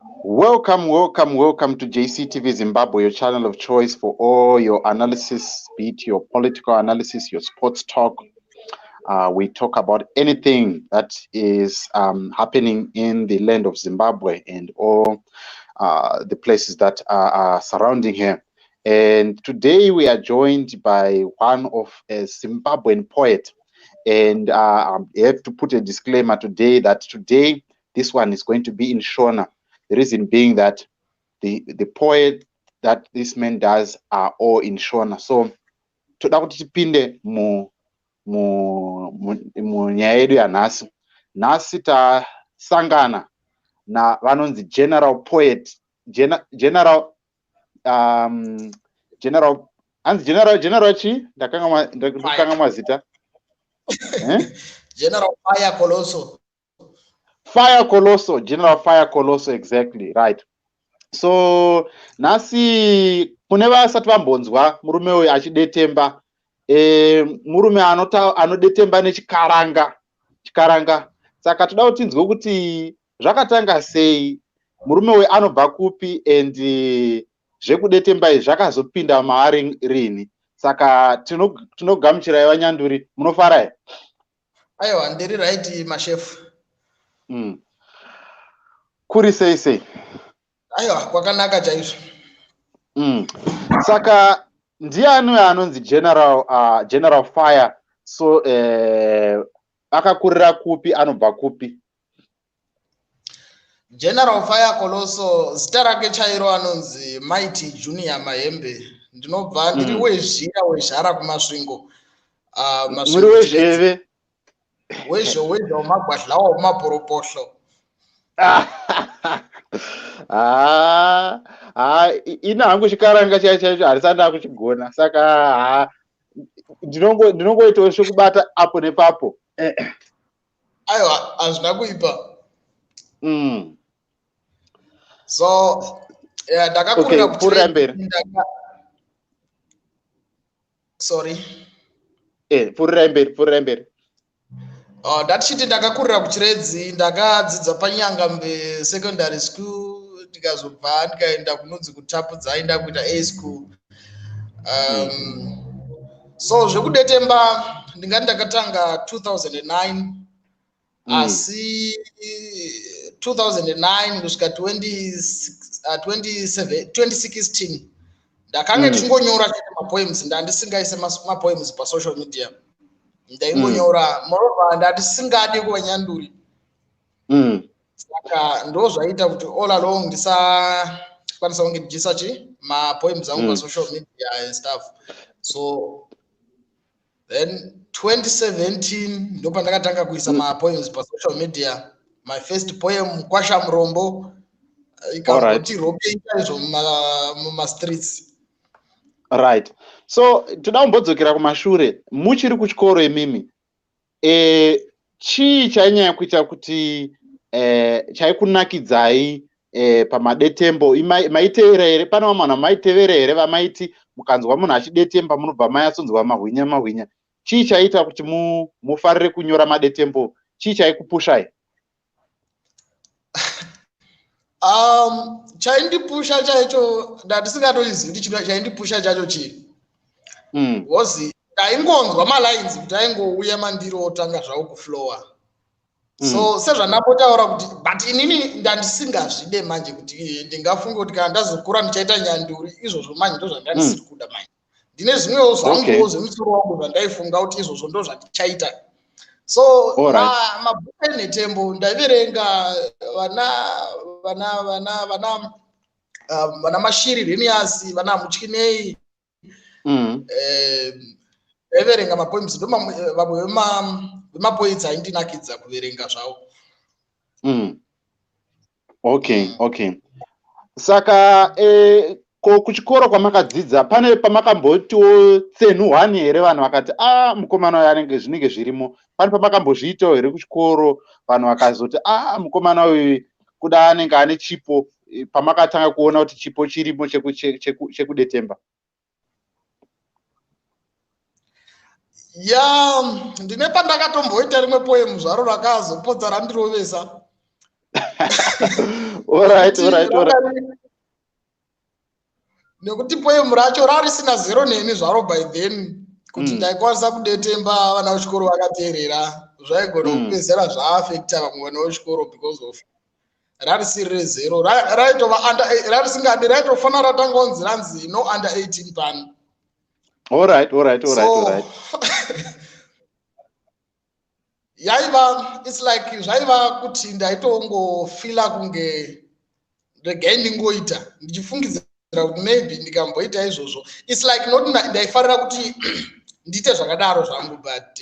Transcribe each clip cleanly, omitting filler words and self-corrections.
Welcome to JCTV Zimbabwe, your channel of choice for all your analysis, be it your political analysis, your sports talk. We talk about anything that is happening in the land of Zimbabwe and all the places that are surrounding here. And today we are joined by one of a Zimbabwean poet. And I have to put a disclaimer today that today this one is going to be in Shona. The reason being that the poet that this man does are all in Shona. So toda kuti tipinde mu nyaya yedu yanhasi. Nhasi tasangana na vanonzi general poet, general chi ndakanga mazita General Fire Colloso. General Fire Colloso, exactly right. So nasi kune vasati vambonzwa murume uyu achidetemba, murume anodetemba nechikaranga. Saka toda kuti tinzwe kuti zvakatanga sei, murume uyu anobva kupi, and zvekudetemba izvi zvakazopinda maari rini. Saka tinogamuchirai vaNyanduri, munofara here? Aiwa, ndiri right mashefu. Kuri sei? Aiwa, kwakanaka chaizvo. Saka ndiani anonzi General Fire? So akakurira kupi, anobva kupi? General Fire Colloso zita rake chairo anonzi Mighty Junior Mahembe. Ndinobva ndiri wezhira wezhara kumasvingo. Muri wezheve? Wezho umagwadla umaporoposho. Ina hangu chikaranga chaicho harisanda kuchigona. Saka ndinongoitawo zvekubata apo nepapo. Aiwa, hazvina kuipa. So ndakakurira kuchiredzii. Sorry. Purira mberi. Ndatichiti ndakakurira kuchiredzi, ndakadzidza paNyangambe secondary school, ndikazobva ndikaenda kunonzi kutapudza aenda kuita A school. So zvekudetemba ndingati ndakatanga 2009, asi 2009 kusvika 2016 ndakanga ndichingonyora chete mapoems, ndandisingaise mapoems pasocial media. Ndaingonyora, moreover ndatisingadi kuva Nyanduri. Saka ndo zvaita kuti all along ndisakwanisa kunge ndichiisa mapoems angu pasocial media and stuff. So then 2017 ndo pandakatanga kuisa mapoems pasocial media. My first poem Kwasha Murombo ikangoti rope chaizvo mumastreets. Right. So toda kumbodzokera kumashure, muchiri kuchikoro imimi, chii chainyanya kuita kuti chaikunakidzai pamadetembo? Maitevera here? Pane vamwe vanhu maitevera here vamaiti mukanzwa munhu achidetemba munobva mayatsonzwa mahwinya? Chii chaita kuti mufarire kunyora madetembo? Chii chaikupushai? Chaindipusha chaicho ndatisingatoizivi kuti chaindipusha chacho chii. Wozi ndaingonzwa malines kuti aingouya mandiro otanga zvawo kuflowa. So sezvandapotaura kuti but inini ndandisingazvide manje kuti ndingafunga kuti kana ndazokura ndichaita Nyanduri, izvozvo manje ndo zvandandisiri kuda manje. Ndine zvimwewo zvanguwo zvemusoro wangu zvandaifunga kuti izvozvo ndo zvandichaita. So mabhuku enhetembo ndaiverenga vana Mashiri Renius, vana Mutyinei, ndaiverenga mapoems, ndo vamwe vemapoets aindinakidza kuverenga zvavo. Okay. Saka kuchikoro kwamakadzidza pane pamakambotiwo tsenuhwani here vanhu vakati mukomana uyu anenge zvinenge zvirimo? Pane pamakambozviitawo here kuchikoro vanhu vakazoti mukomana uyu kuda anenge ane chipo, pamakatanga kuona kuti chipo chirimo chekudetemba? Ndine pandakatomboita rimwe poem zvaro rakazopodza randirovesa. All right. Nekuti poem racho rarisina zero neni zvaro by then kuti ndaikwanisa kudetemba vana vechikoro vakateerera zvaigona kupedzera zvaaffecta vamwe vana vechikoro because of rarisiri rezero rarisingadi raitofana ratangonzi ranzi no under 18 pano. All right. Yaiva, it's like zvaiva kuti ndaitongofila kunge regai ndingoita ndichifungidzira kuti maybe ndikamboita izvozvo. It's like not ndaifarira kuti ndiite zvakadaro zvangu, but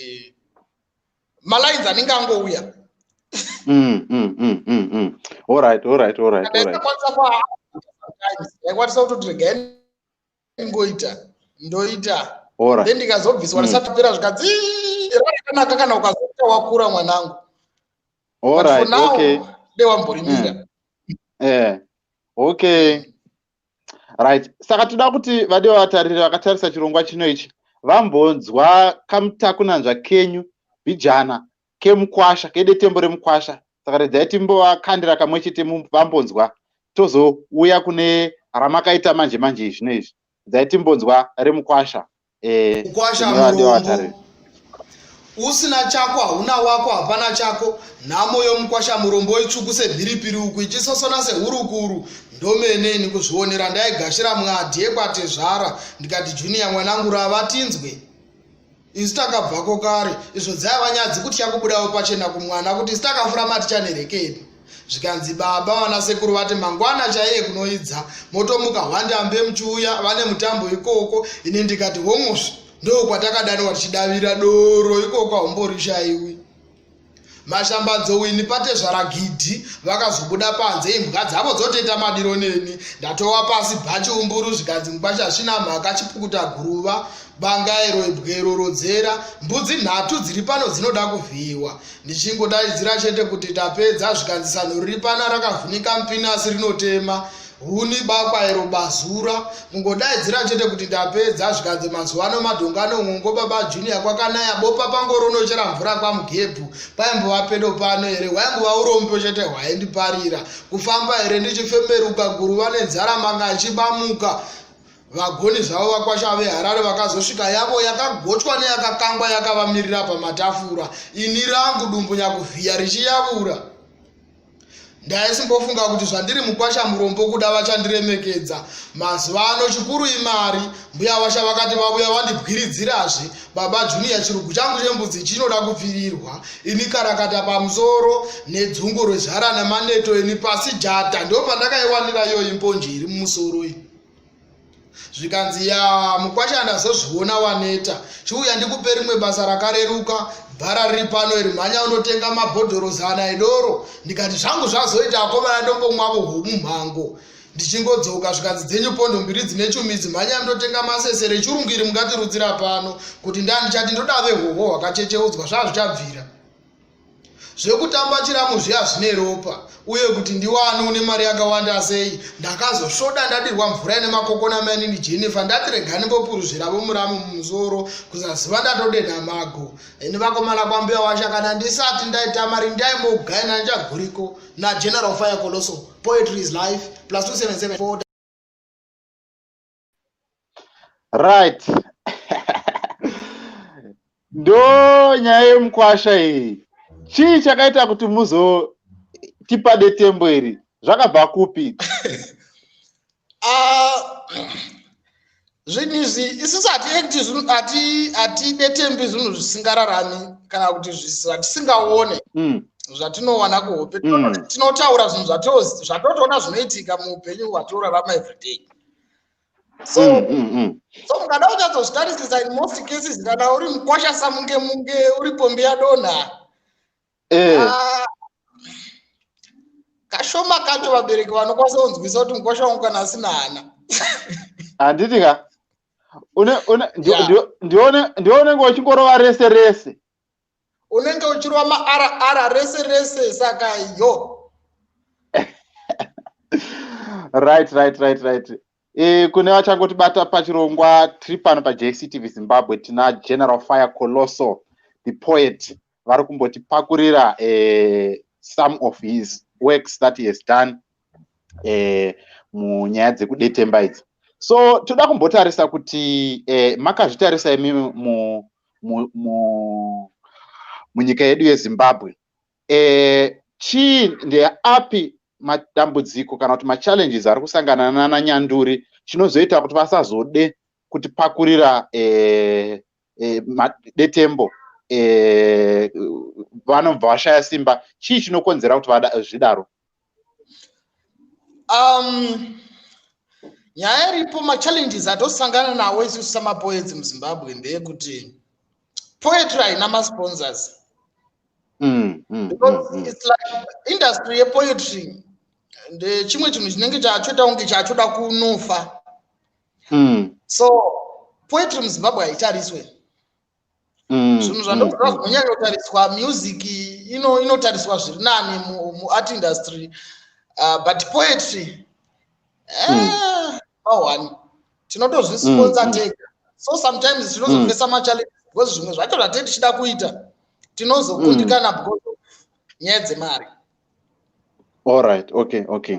malines anenge angouya. All right. Ndaikwanisa kuti regai ndingoita ndoita. Then ndikazobviswa risatopera zvikadzi rakanaka kana ukazoita wakura mwanangu. All right, okay. Ndewamborimira. Okay. Right. Saka toda kuti vade vatariri vakatarisa chirongwa chino ichi vambonzwa kamutakunanzva kenyu vijana kemukwasha kedetembo remukwasha. Saka redzai timbovakandira kamwe chete vambonzwa tozouya kune ramakaita manje zvino izvi. Redzai timbonzwa remukwasha. Mukwasha murombo usina chako hauna wako hapana chako. Nhamo yomukwasha murombo itsvuku semhiripiri uku ichisosona sehurukuru. Ndomene nikuzvionera ndaigashira mwadi yekwatezvara ndikati junior mwanangu ravatinzwe. Isu takabvako kare izvo dzaiva nyadzi kuti yakubudawo pachena kumwana kuti isu takafura matichanerekei. Zvikanzi baba vanasekuru vati mangwana chaiye kunoidza motomuka hwandambe muchiuya vane mutambo ikoko. Ini ndikati homosvi ndo kwatakadanwa tichidavira doro ikoko haumborishaiwi. Mashambadzowini patezvaragidhi vakazobuda panze imbwa dzavo dzoteta madiro neni. Ndatowa pasi bhachi umburu zvikanzi mukwasha svina mhaka chipukuta guruva bangairo ibwero rodzera mbudzi nhatu dziri pano dzinoda kuvhiyiwa. Ndichingodaidzira chete kuti tapedza zvikanzi sano riri pana rakavhunika mupinasi rinotema huni bakwairo bazura. Kungodaidzira chete kuti ndapedza zvikanzi mazuva ano madhongano mwongo baba junior kwakanaya bopa pangoronochera mvura kwamugebhu paimbova pedo pano here hwaingova urombo chete hwaindiparira kufamba here ndichifemberuka guruva nenzara manga achibamuka. Vagoni zvavo vakwasha veharare vakazosvika yavo yakagochwa neyakakangwa yakavamirira pamatafura. Ini rangu dumbu nyakuvhiya richiyavura. Ndaisimbofunga kuti zvandiri mukwasha murombo kuda vachandiremekedza. Mazuva ano chikuru imari. Mbuya washa vakati vabuya vandibwiridzirazve. Baba junior chirugu changu chembudzi chinoda kupfirirwa. Ini karakata pamusoro nedzungu rezvara nemaneto ini pasi jata. Ndo pandakaiwanira iyo imponje iri mumusoro iyi. Zvikanzi ya mukwasha ndazozviona waneta chiuya ndikupe rimwe basa rakareruka bhara riri pano iri mhanya unotenga mabhodhoro 100 edoro. Ndikati zvangu zvazoita akomana ndombomwavo hwomumhango. Ndichingodzoka zvikanzi dzenyu pondo mbiri dzine chumidzi mhanya ndotenga masesere chirungiri mungatirudzira pano kuti ndandichati ndodave hwohwo hwakachecheudzwa zvazvichabvira. Zvekutamba chiramu zviya zvine ropa uye kuti ndiwani une mari yakawanda sei. Ndakazosvoda ndadirwa mvura ine makokona mani ndiJennifer ndati regani mbopuruzvira vomuramu mumusoro kuzaziva ndatodenda mago. Ini vakomana kwambuya washa kana ndisati ndaita mari ndaimbogaina ndichaguriko naGeneral Fire Colloso. Poetry is life +277 Right. Ndo nyaya yemukwasha iyi. Chii chakaita kuti muzotipa detembo iri? Zvakabva kupi? Zvinhu izvi isusu hati detembi zvinhu zvisingararami kana kuti zvatisingaone zvatinowana kuhope. Tinotaura zvinhu zvatotoona zvinoitika muupenyu hwatorarama everyday. So mukada uchazozvitarisisa in most cases kana uri mukwasha samunge uri pombi yadonha. Kashoma kacho vabereki vanokwanisa kunzwisa kuti mukwasha wangu kana asina hana. Handiti ka ndione ngochingorova rese rese. Unenge uchirova maara rese rese saka yo. Right. Kune vachangotibata pachirongwa tiri pano paJCTV Zimbabwe tina General Fire Colloso the poet vari kumbotipakurira some of his works that he has done munyaya dzekudetemba idzi. So toda kumbotarisa kuti makazvitarisa imi munyika yedu yeZimbabwe, chii ndeapi madambudziko kana kuti machallenges ari kusangana naNyanduri chinozoita kuti vasazode kutipakurira detembo vanobva vashaya simba? Chii chinokonzera kuti zvidaro? Nyaya iripo, machallenges atosangana nawo isusu samapoets muZimbabwe ndeyekuti poetry haina masponsors. Because it's like industry yepoetry ndechimwe chinhu chinenge chachoita kunge chachoda kunofa. So poetry muZimbabwe haitariswe. Zvinhu zvandozva zvinonyanya kutariswa, music inotariswa zviri nani muart industry, but poetry one tinotozvisponsor tega. So sometimes tinozofesa machallenges because zvimwe zvacho zvatenge tichida kuita tinozokundikana because of nyaya dzemari. Alright, okay.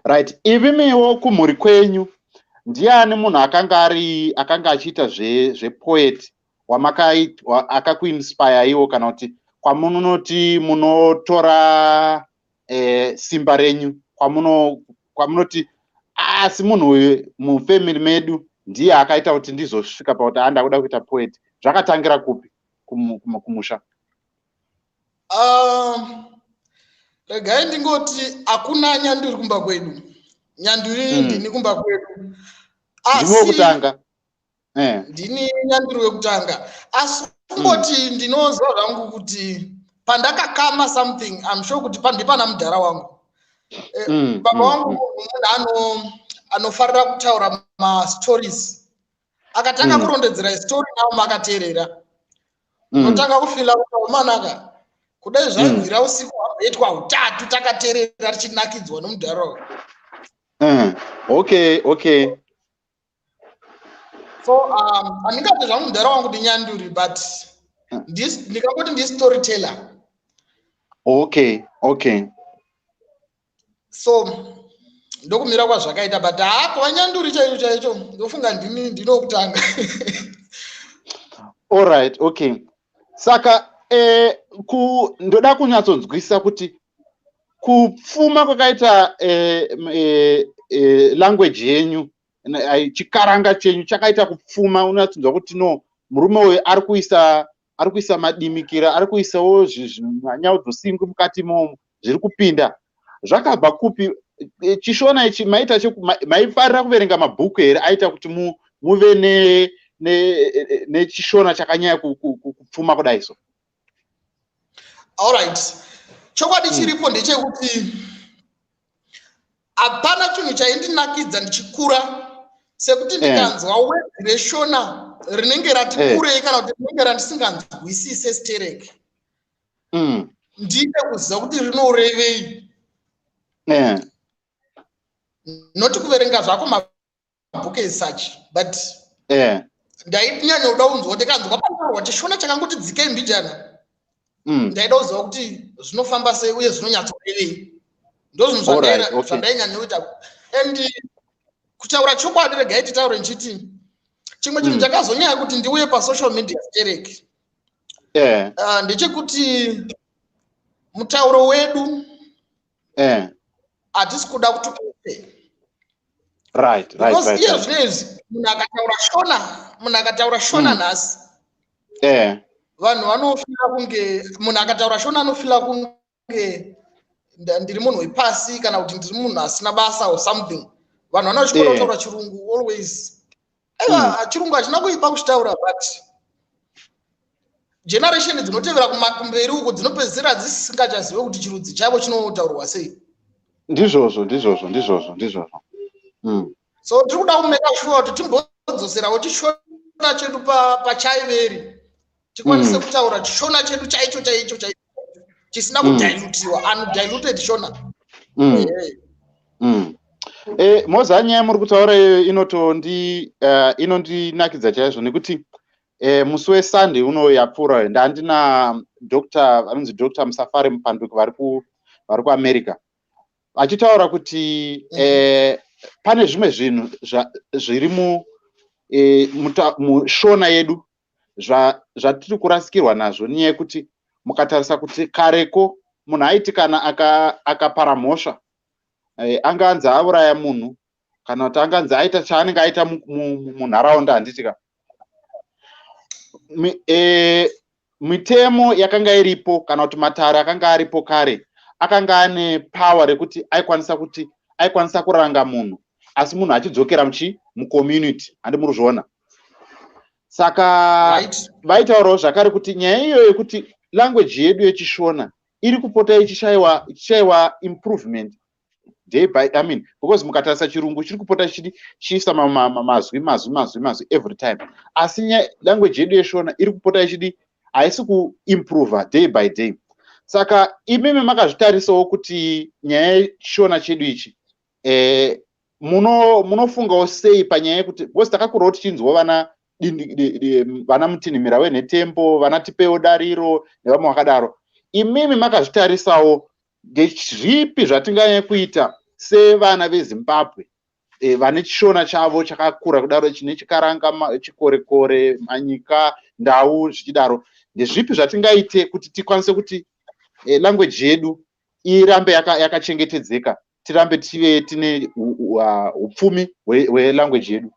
Right, ivimiwo kumhuri kwenyu ndiani munhu akanga achiita zvepoet akakuinspire iwo, kana kuti kwamunoti munotora simba renyu, kwamunoti asi munhu uyu mufamily medu ndiye akaita kuti ndizosvika pakuti ndakuda kuita poet? Zvakatangira kupi kumusha? Regai ndingoti hakuna Nyanduri kumba kwedu. Nyanduri ndini kumba kwedu. Ndini wekutanga. Ndini Nyanduri wekutanga. Asi kungoti ndinozwa zvangu kuti pandakakama something, I'm sure kuti pandipana mudhara wangu. Baba wangu munhu anofarira kutaura ma-stories. Akatanga kurondedzera story nawo makateerera. Unotanga kufila kuti manaka kudai zvaibvira usiku hwaitwa hutatu takateerera tichinakidzwa nomudhara. Okay. So handingati zvangu mudhara wangu ndiNyanduri, but ndikangoti ndistoryteller. Okay. So ndokumira kwazvakaita, but kuva Nyanduri chaicho ndofunga ndinokutanga. Alright, okay. Saka ndoda kunyatsonzwisa kuti kupfuma kwakaita language yenyu, chikaranga chenyu chakaita kupfuma. Unatsonzwa kuti no, murume uyu ari kuisa madimikira, ari kuisawo nyaya dzosingu mukati momo zviri kupinda. Zvakabva kupi? Chishona ichi maita maifarira kuverenga mabhuku here aita kuti muve nechishona chakanyanya kupfuma kudai so? Alright, chokwadi chiripo ndechekuti hapana chinhu chaindinakidza ndichikura sekuti ndikanzwa word reshona rinenge rati kurei kana kuti rinenge randisinganzwisise stereke, ndine kuziva kuti rinorevei. Noti kuverenga zvako mabhuku esuch, but ndainyanya kuda kunzwa ndikanzwa panyorwa chishona chakangoti dzikei mbijana, ndaida kuziva kuti zvinofamba sei uye zvinonyatsorevei. Ndo zvinhu zvandainyanya kuita. And kutaura chokwadi, regai titaure nchiti chimwe chinhu chakazonyanya kuti ndiuye pasocial media stereke ndechekuti mutauro wedu hatisi kuda kuti upe. Because iye zvinezvi munhu akataura shona nhasi, vanhu vanofila kunge munhu akataura shona anofila kunge ndiri munhu wepasi kana kuti ndiri munhu asina basa or something. Vanhu vanochikona kutaura chirungu always. Aiwa, chirungu hachina kuipa kuchitaura, but generation dzinotevera kumberi uko dzinopedzisira dzisingachazive kuti chirudzi chavo chinotaurwa sei. Ndizvozvo. So tiri kuda kumeka sure kuti timbodzoserawo chishona chedu pachaiveri, tikwanise kutaura chishona chedu chaicho chisina kudilutiwa, undiluted shona. Moza nyaya muri kutaura iyo inondinakidza chaizvo, nekuti musi weSunday uno yapfuura ndandina Dr. Musafari Mupanduki vari kuAmerica achitaura kuti pane zvimwe zvinhu zviri mushona yedu zvatiri kurasikirwa nazvo nenyaya yekuti mukatarisa kuti kareko munhu aiti kana akapara mhosva anganzi auraya munhu kana kuti anganzi aita chaanenge aita munharaunda handitika mitemo yakanga iripo kana kuti matare akanga aripo kare akanga ane power rekuti aikwanisa kuranga munhu asi munhu achidzokera mucommunity handi muri zvoona saka vaitaurawo zvakare kuti nyaya iyo yekuti language yedu yechishona iri kupota ichishayiwa improvement day by because mukatarisa chirungu chiri kupota chichiisa mazwi every time asi language yedu yeshona iri kupota ichidi haisi kuimprova day by day saka imimi makazvitarisawo kuti nyaya yechishona chedu ichi munofungawo sei panyaya yekuti because takakurawo tichinzwa vana mutinhimira wenhetembo vana tipeo dariro nevamwe vakadaro imimi makazvitarisawo ndezvipi zvatinganyanya kuita sevana veZimbabwe vane chishona chavo chakakura kudaro chine chikaranga chikorekore manyika ndau zvichidaro ndezvipi zvatingaite kuti tikwanise kuti language yedu irambe yakachengetedzeka tirambe tive tine upfumi hwelanguage yedu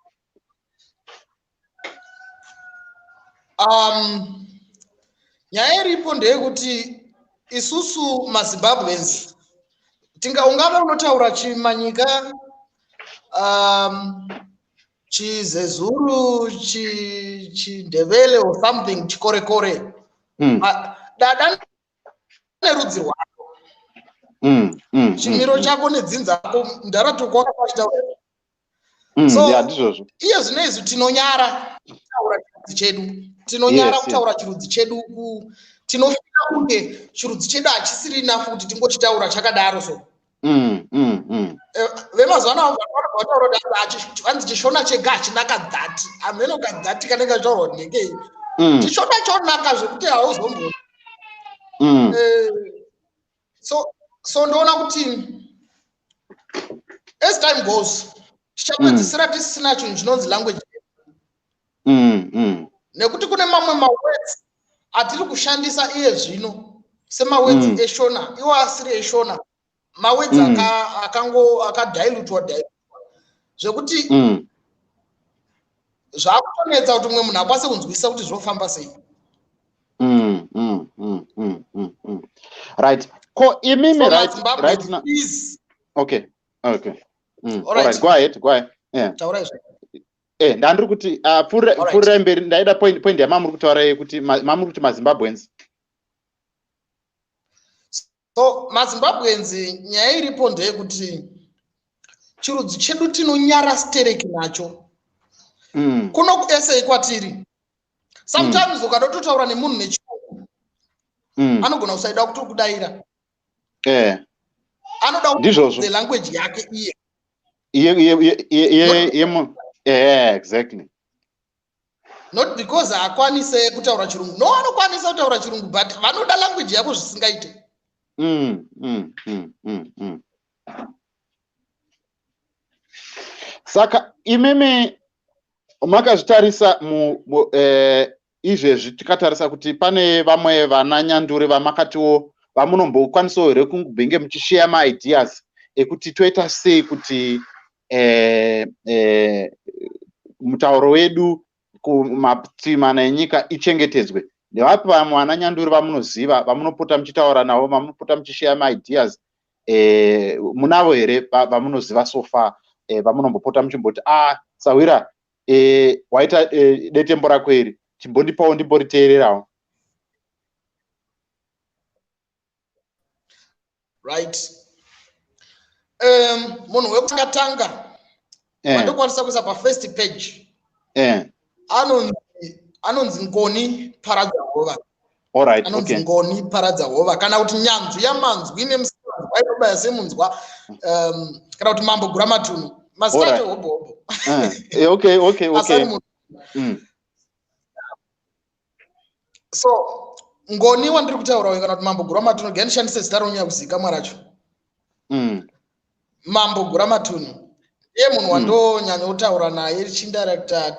nyaya iripo ndeyekuti isusu maZimbabweans ungava unotaura chimanyika chizezuru chindevele or something chikorekore dada nerudzi rwako chimiro chako nedzinza rako ndaratoko wakapachitaura so iye zvinezvi tinonyara kutaura chirudzi chedu kutaura chirudzi chedu tinofika kunge chirudzi chedu hachisirina futi tingochitaura chakadaro so vemazuva ano vataura vanzi chishona chega hachina kadzati hameno kadzati kanenge kachitaurwa ndekei chishona chonaka zvekuti hauzomboni so ndoona kuti as time goes tichapedzisira tisina chinhu chinonzi language nekuti kune mamwe mawords atiri kushandisa iye zvino semawords eshona iwo asiri eshona mawords akadilutwa zvekuti zvakutonetsa kuti umwe munhu akwanise kunzwisisa kuti zvinofamba sei right ko imimi right now okay alright go ahead yeah ndandiri kuti pfuurira mberi ndaida point yamamuri kutaura yekuti mamuri kuti maZimbabweans so maZimbabweans nyaya iripo ndeyekuti chirudzi chedu tinonyara stereki nacho kuno kuesei kwatiri sometimes ukadototaura nemunhu nechirungu anogona kusaida kuti kudayira anoda kuti language yake iye exactly not because akwanise kutaura chirungu no anokwanisa kutaura chirungu but vanoda language yako zvisingaite saka imimi makazvitarisa izvezvi tikatarisa kuti pane vamwe vana Nyanduri vamakatiwo vamunombokwanisawo here kungubhenge muchishare maideas ekuti toita sei kuti mutauro wedu kumatiimana enyika ichengetedzwe ndevapi vamwe vana Nyanduri vamunoziva vamunopota muchitaura navo vamunopota muchishare maideas munavo here vamunoziva so far vamunombopota muchimboti Sawira waita detembo rako iri chimbondipawo ndimboriteererawo right munhu wekutanga vandokwanisa kuisa pafirst page anonzi ngoni paradza hova anonzi ngoni paradza hova kana kuti nyanzvu yamanzwi nemusimanzwa ainobaya semunzwa kana kuti mambo guramatunu mazita acho hobho okay So ngoni wandiri kutaura kana kuti mambo gura matunhu ganishandise zita ronyanya kuzivikanwa racho. Mambo gura matunhu ndiye munhu wandonyanya kutaura naye richindirector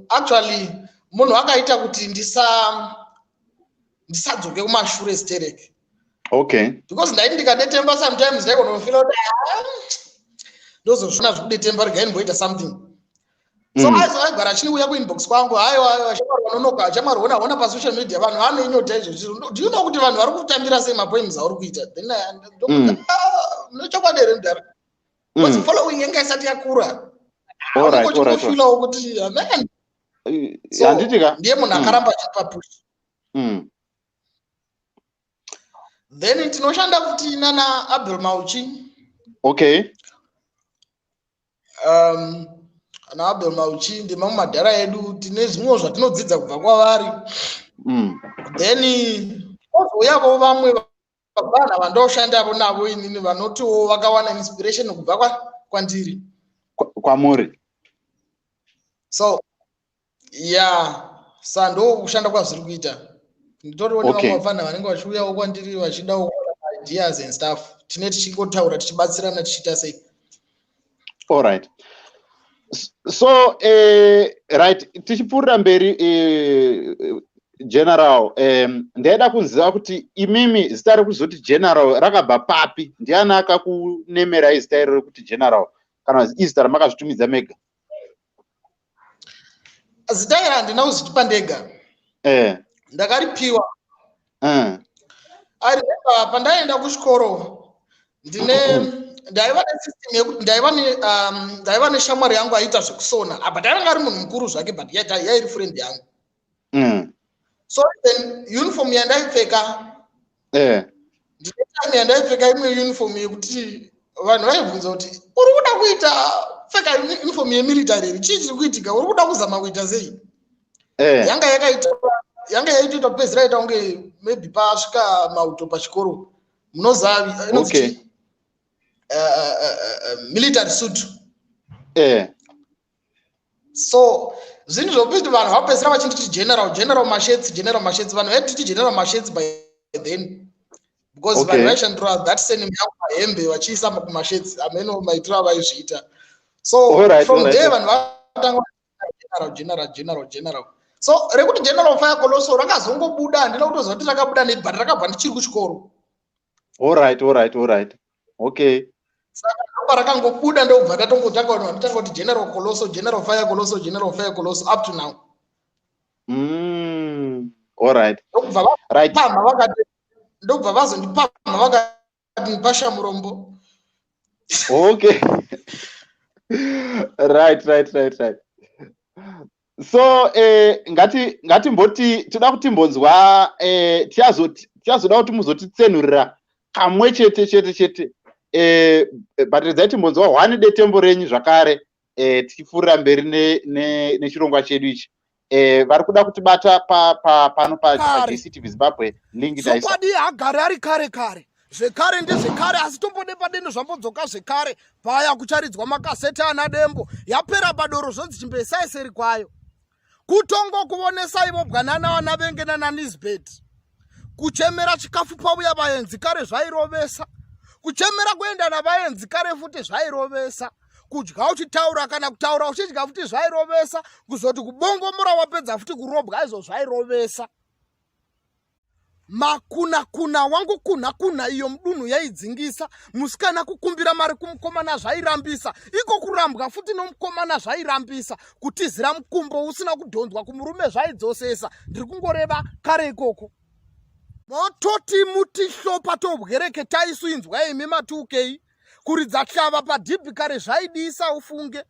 actually munhu akaita kuti ndisadzoke kumashure stereke. Okay. Because ndaiti ndikadetemba sometimes ndaigona kuti ndozozvina zvekudetemba regai ndimboita something. So aigara achiniuya kuinbox kwangu haiwa shamwari vanonoka shamwari ona pasocial media vanhu vanoinyota izvo. Do you know kuti vanhu vari kutambira sei mapoems auri kuita? Then nochokwadi here mudhara. Because following yanga isati yakura. Alright. Kuti man. So ndiye munhu akaramba achipa push. Then tinoshanda kuti nana Abdul Mauchi. Okay. Ana Abdul Mauchi ndi mamwe madhara edu tine zvimwe zvatinodzidza kubva kwavari. Then ozouyawo vamwe vana vandoshandapo navo inini vanotiwo vakawana inspiration kubva kwandiri. Kwamuri. So sando kushanda kwazviri kuita. Nditoriwo nevamwe vafana vanenge vachiuyawo kwandiri vachidawo ideas and stuff. Tine tichingotaura tichibatsirana tichiita sei. All right. So right tichipfuurira mberi general ndaida kuziva kuti imimi zita rekuzoti general rakabva papi? Ndiani akakunemera zita iro kuti general kana izita ramakazvitumidza mega? Zita iri handina kuzvitipa ndega. Ndakaripiwa. I remember pandaenda kuchikoro ndaiva nesystem yekuti ndaiva neshamwari yangu aita zvekusona. But akanga ari munhu mukuru zvake but yairi friend yangu. So then uniform yandaipfeka ndine time yandaipfeka imwe uniform yekuti vanhu vaibvunza kuti uri kuda kuita pfeka uniform yemilitary chii chiri kuitika, uri kuda kuzama kuita sei? Yanga yaitoita pedzira ita kunge maybe pasvika mauto pachikoro munozavi inonzi military suit. So zvinhu zvokuti vanhu vapedzira vachinditi general mashets vanhu vaititi general mashets by then because vanhu vaishandira that same yangu mahembe vachiisa kumashets ameno maitiro avaizviita. So from there vanhu vatanga general. So rekuti general fire Colloso rakazongobuda handina kutoziva kuti rakabuda nei but rakabva ndichiri kuchikoro. All right. Okay. Saka rakangobuda ndobva tatongotanga vanhu vanotanga kuti general Colloso up to now. All right. Right. Ndobva vazondipama vakati ndipasha murombo. Okay. Right. So ngatimboti toda kutimbonzwa tichazoda kuti muzotitsenurira kamwe chete but redzai timbonzwa one detembo renyu zvakare tichipfuurira mberi nechirongwa chedu ichi. Vari kuda kutibata pano paJCTV Zimbabwe link daisa. Zokwadi agare ari kare zvekare ndezvekare asi tombode padeno zvambodzoka zvekare paya kucharidzwa makaseti ana dembo yapera padoro zvonzi chimbesaiseri kwayo kutongo kuonesa ivo bwanana vana venge nananisbet kuchemera chikafu pauya vaenzi kare zvairovesa kuchemera kuenda navaenzi kare futi zvairovesa kudya uchitaura kana kutaura uchidya futi zvairovesa kuzoti kubongomora wapedza futi kurobwa izvo zvairovesa. Makuna wangu kuna iyo mdunhu yaidzingisa musikana kukumbira mari kumukomana zvairambisa iko kurambwa futi nomukomana zvairambisa kutizira mukumbo usina kudhonzwa kumurume zvaidzosesa. Ndiri kungoreva kare ikoko mototi mutihlopa tobwereke taiswinzwa imi ma2K kuridza hlava padhibhi kare zvaidisa ufunge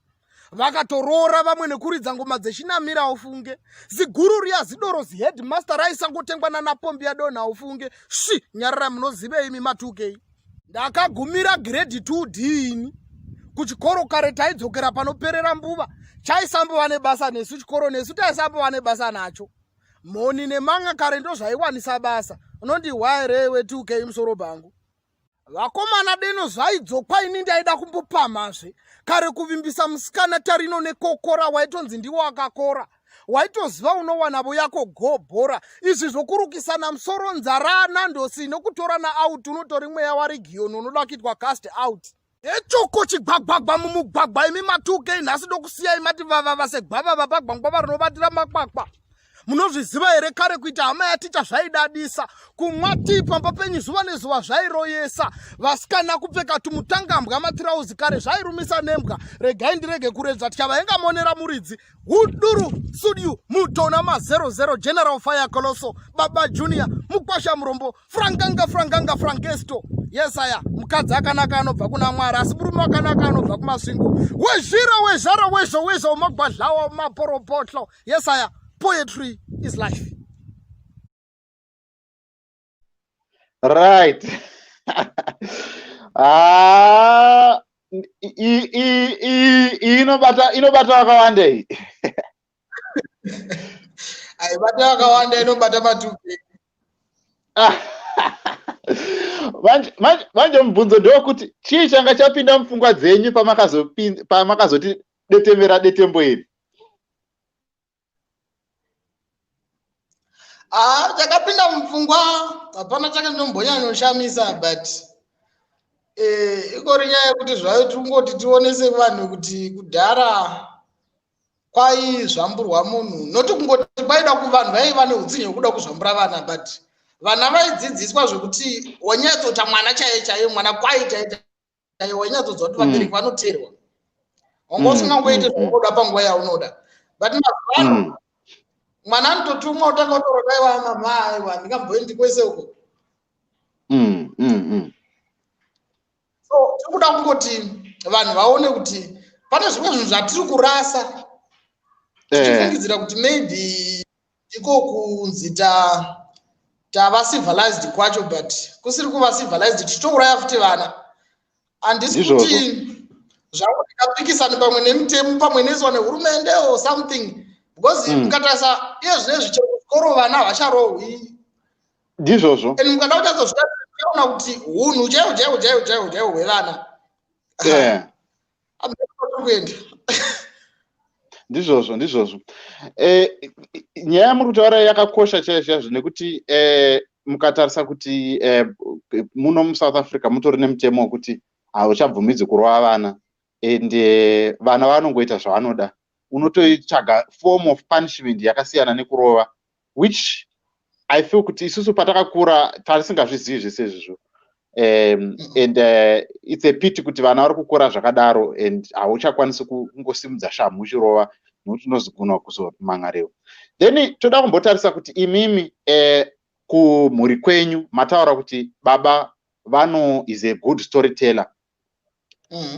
vakatorora vamwe nekuridza ngoma dzechinamira ufunge ziguru riya zidoro zihedmaster raisangotengwa nanapombi yadonha ufunge nyarara munozive imi ma2K. Ndakagumira grade 2D ini kuchikoro kare taidzokera panoperera mbuva chaisambova nebasa nesu chikoro nesu taisambova nebasa nacho moni nemanga kare ndo zvaiwanisa basa unondi wairewe 2K musoro bangu. Vakomana deno zvaidzokwa ini ndaida kumbopamazve kare kuvimbisa musikana tarino nekokora waitonzi ndiwo akakora waitoziva unowanavo yako gobhora. Izvi zvokurukisana musoro, nzara, nandosi nokutorana out, unotori mweya waregion unoda kuitwa cast out. Echoko chigwagwagwa mumugwagwa imi matuke nhasi dokusiyai mati vava segwava vapagwangwava rinobatira makwakwa. Munozviziva here kare kuita hama yaticha zvaidadisa, kumwa tii pamba penyu zuva nezuva zvairoyesa, vasikana kupfeka tumutangambwa matirauzi kare zvairumisa nembwa. Regai ndirege kuredza tichavaenga monera muridzi. Huduru studio mutona ma00 General Fire Colloso Baba Junior Mukwasha Murombo Franganga Frangesto. Yes aya mukadzi akanaka anobva kuna Mwari, asi murume akanaka anobva kumasvingo. Wezhira wezho umagwadlawa maporopotlo. Yes aya, poetry is life. Right. Inobata wakawanda hii. Aibata wakawanda inobata matuke. Manje mubvunzo ndokuti chii changa chapinda mupfungwa dzenyu pamakazoti detemera detembo iri? Chakapinda mupfungwa hapana chakanombonyanyoshamisa, but ikori nyaya yekuti zvayo tungoti tionese vanhu kuti kudhara kwai zvamburwa munhu, noti kungoti kwaida kuvanhu vaiva neutsinye hwekuda kuzvambura vana, but vana vaidzidziswa zvekuti wonyatsota mwana chaiye mwana kwai chaiye wonyatsodza kuti vabereki vanoteerwa. Wanga usingangoite zvaunoda panguva yaunoda, but mazuvano mwana anototumwa utanga utorokai wa mama aiwa ndingamboendi kwese uko. So tikuda kungoti vanhu vaone kuti pane zvimwe zvinhu zvatiri kurasa, tichifungidzira kuti maybe iko kunzi tava civilized kwacho, but kusiri kuva civilized, tichitouraya futi vana. Handisi kuti zvangu ndikapikisana pamwe nemitemo pamwe neiswa nehurumende or something, because mukatarisa iye zvinezvi chikoro vana havacharorwi ndizvozvo, and mukada kutazoona kuti hunhu chaiwo hwevana kuenda ndizvozvo. Nyaya yamuri kutaura yakakosha chaizvo nekuti mukatarisa kuti muno muSouth Africa mutori nemutemo wekuti hauchabvumidzi kurova vana, and vana vanongoita zvavanoda. Unotoitsvaga form of punishment yakasiyana nekurova, which I feel kuti isusu patakakura tarisingazvizivi zvese izvozvo. And it's a pity kuti vana vari kukura zvakadaro and hauchakwanisi kungosimudza shamhu uchirova nokuti unozogona kuzomanga reo. Then toda kumbotarisa kuti imimi kumhuri kwenyu mataura kuti baba vano is a good storyteller.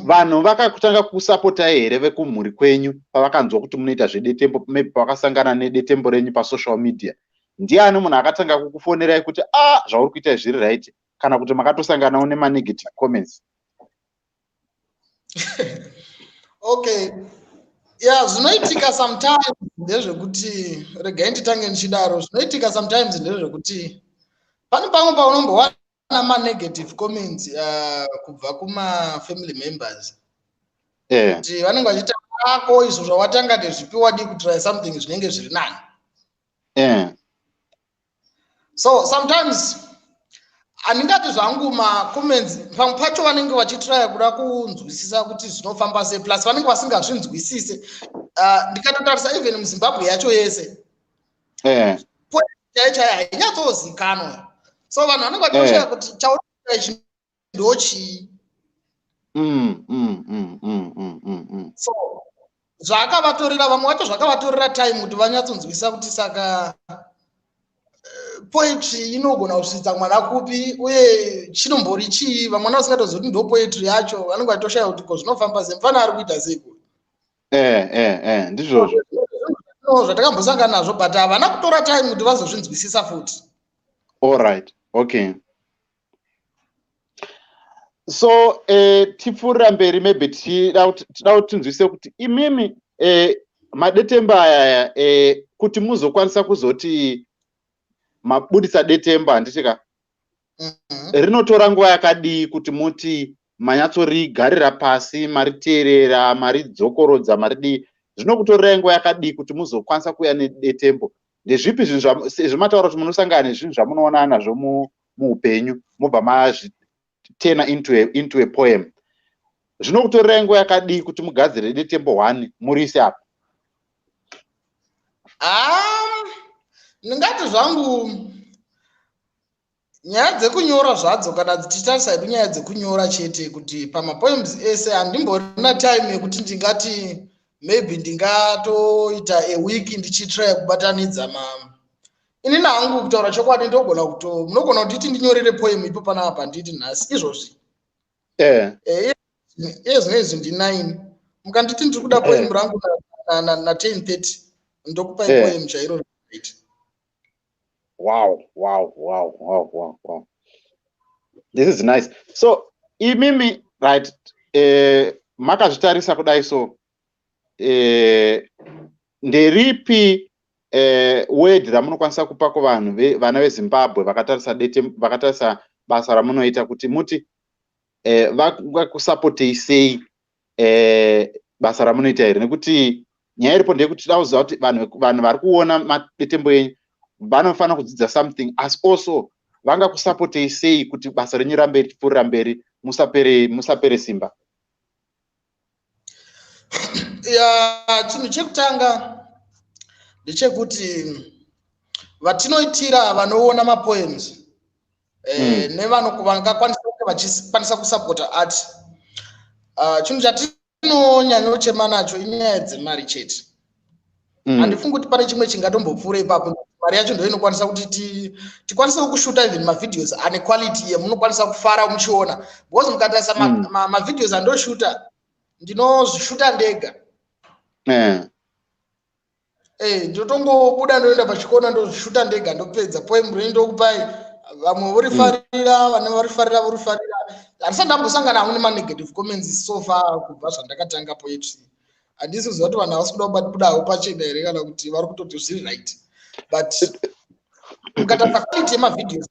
Vanhu vakakutanga kusapota here vekumhuri kwenyu pavakanzwa kuti munoita zvedetembo, maybe pavakasangana nedetembo renyu pasocial media? Ndiani munhu akatanga kukufonerai kuti zvauri kuita zviri right, kana kuti makatosanganawo nemanegative comments? Okay, yeah, zvinoitika sometimes ndezvekuti regai nditange ndichidaro, zvinoitika sometimes ndezvekuti pane pamwe paunombowana ma-negative comments kubva kuma-family members kuti vanenge vachita ako izvo zvawatanga ndezvipiwa di kutry something zvinenge zviri nani. So sometimes handingati zvangu ma-comments pamwe pacho vanenge vachitrya kuda kunzwisisa kuti zvinofamba sei, plus vanenge vasingazvinzwisise. Ndikatotarisa even muZimbabwe yacho yese chaichai hainyatsozikanwa, so vanhu vanenge vachitoshaya kuti chaurikuita ichi ndochii. So zvakavatorera vamwe vacho, zvakavatorera time kuti vanyatsonzwisisa kuti saka poetry inogona kusvitsa mwana kupi uye chinombori chii. Vamwe vana vasingatozii kuti ndo poetry yacho vanenge vachitoshaya kuti ko zvinofamba sei, mufana ari kuita sei. Ndizvozvo zvatakambosangana nazvo, but havana kutora time kuti vazozvinzwisisa futi. All right, okay. So tipfuurira mberi, maybe tida kuti tinzwisise kuti imimi madetemba aya kuti muzokwanisa kuzoti mabudisa detemba handichika rinotora nguva yakadii kuti muti manyatsorigarira pasi, mariteerera, maridzokorodza, maridii, zvinokutorera nguva yakadii kuti muzokwanisa kuuya netembo? Ndezvipi zvinhu zvamataura kuti munosangana nezvinhu zvamunoona nazvo muupenyu mobva mazvitena into a poem? Zvinokutorera nguva yakadii kuti mugadzire detembo 1 murise apa? Ndingati zvangu nyaya dzekunyora zvadzo kana tichitarisa nyaya dzekunyora chete kuti pamapoems ese handimborina time yekuti ndingati maybe ndingatoita a week ndichitry kubatanidza inini hangu kutaura chokwadi munogona kutiti ndinyorere poem ipo panapa nditi nhasi izvozvi zvinezvi ndi9 mukanditi ndiri kuda poem rangu na 10:30 ndokupai poem chairo. Wow. This is nice. So, imimi, right, makazvitarisa kudai so, nderipi word ramunokwanisa kupa kuvanhu vana veZimbabwe vakatarisa basa ramunoita kuti muti vakusapotei sei basa ramunoita here? Nekuti nyaya iripo ndeyekuti tauziva kuti vanhu vari kuona madetembo enyu vanofanira kudzidza something, asi also vanga kusapotei sei kuti basa renyu rambe richipfuurira mberi musapere simba? Chinhu chekutanga ndechekuti vatinoitira vanoona mapoems nevangakwanisa kusapota art, chinhu chatinonyanya nacho inyaya dzemari chete. Handifungi kuti pane chimwe chingatombopfuura ipapo. Mari yacho ndio inokwanisa kuti tikwanise kushuta even mavideos ane quality yemunokwanisa kufara muchiona, because mukatarisa mavideos andoshuta ndinozvishuta ndega. Ndotongobuda ndoenda pachikona ndozvishuta ndega ndopedza poem renyu ndokupai vamwe vorifarira vane varifarira handisati ndambosangana hamwe nemanegative comments so far kubva zvandakatanga poetry. Handisi kuziva kuti vanhu havasi kuda kubudawo pachena here kana kuti vari kutoti zviri right, but mukatarisa quality yemavideos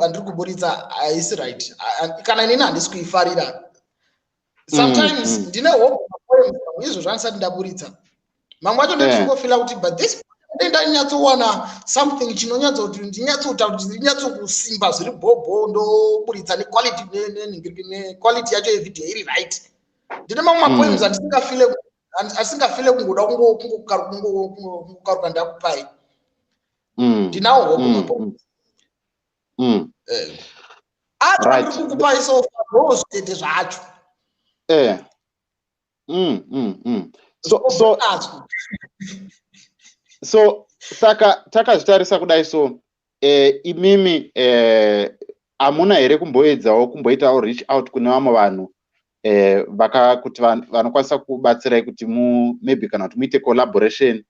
andiri kuburitsa haisi right, kana inini handisi kuifarira. Sometimes ndine hope mapoems izvo zvandisati ndaburitsa, mamwe acho ndinongofila kuti but this ndanyatsowana something chinonyatsoti ndinyatsotaura kuti ndinyatsokusimba zviri bhobho ndoburitsa nequality yacho yevideo iri right. Ndine mamwe mapoems asingafile kungoda kungokaruka ndakupai. Ndinawo hope mapoems acho kukupai so far zvitete zvacho. So saka takazvitarisa kudai so imimi hamuna here kumboedzawo kumboitawo reach out kune vamwe vanhu kuti vanokwanisa kubatsirai kuti maybe kana kuti muite collaboration